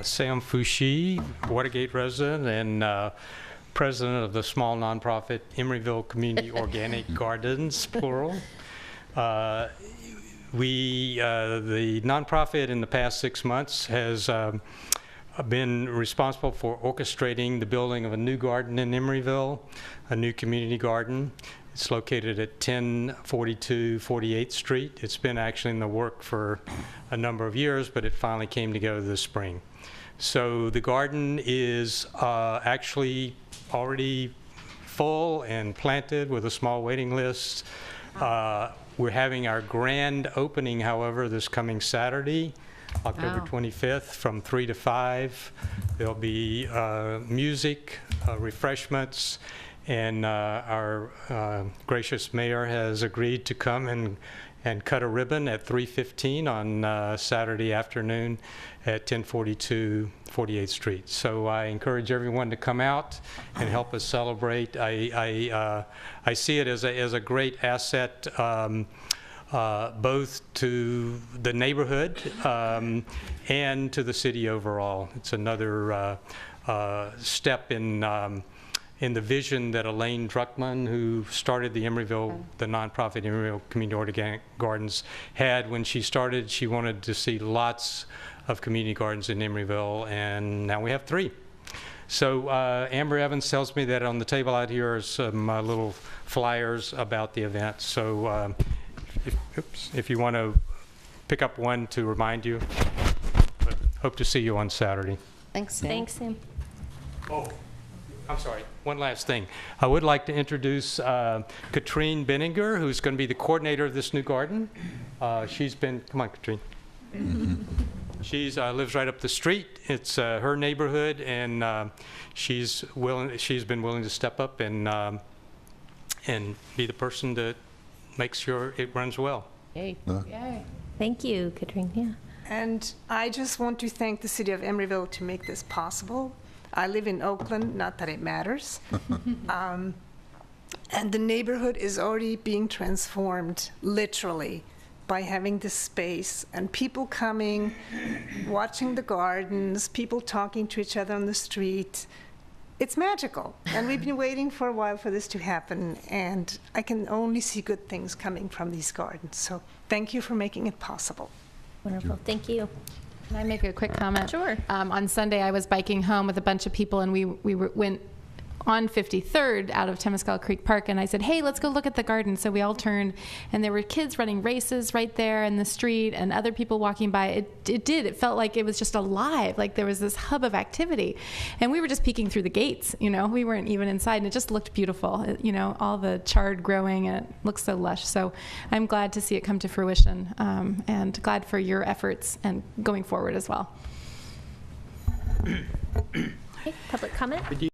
Sam Foushee, Watergate resident and president of the small nonprofit Emeryville Community Organic Gardens, plural. The nonprofit in the past 6 months has been responsible for orchestrating the building of a new garden in Emeryville, a new community garden. It's located at 1042 48th Street. It's been actually in the work for a number of years, but it finally came together this spring. So the garden is actually already full and planted with a small waiting list. We're having our grand opening, however, this coming Saturday, October 25th, from 3 to 5. There'll be music, refreshments, and our gracious mayor has agreed to come and cut a ribbon at 3:15 on Saturday afternoon at 1042 48th Street. So I encourage everyone to come out and help us celebrate. I see it as a great asset, both to the neighborhood and to the city overall. It's another step in the vision that Elaine Druckmann, who started the Emeryville, the nonprofit Emeryville Community Organic Gardens, had when she started. She wanted to see lots of community gardens in Emeryville, and now we have 3. So Amber Evans tells me that on the table out here are some little flyers about the event. So if you want to pick up one to remind you, but hope to see you on Saturday. Thanks, Sam. Thanks, Sam. Oh, I'm sorry. One last thing. I would like to introduce Katrine Benninger, who's going to be the coordinator of this new garden. She's been, come on, Katrine. She's lives right up the street. It's her neighborhood, and she's been willing to step up and be the person that makes sure it runs well. Yay. Yay. Thank you, Katrine. Yeah. And I just want to thank the city of Emeryville to make this possible. I live in Oakland, not that it matters. And the neighborhood is already being transformed, literally, by having this space and people coming, watching the gardens, people talking to each other on the street. It's magical. And we've been waiting for a while for this to happen, and I can only see good things coming from these gardens. So thank you for making it possible. Wonderful. Thank you. Can I make a quick comment? Sure. On Sunday, I was biking home with a bunch of people, and we went on 53rd out of Temescal Creek Park, and I said, hey, let's go look at the garden. So we all turned, and there were kids running races right there in the street and other people walking by. It felt like it was just alive, like there was this hub of activity. And we were just peeking through the gates, you know, we weren't even inside, and it just looked beautiful. You know, all the chard growing, and it looks so lush. So I'm glad to see it come to fruition, and glad for your efforts and going forward as well. Okay, public comment?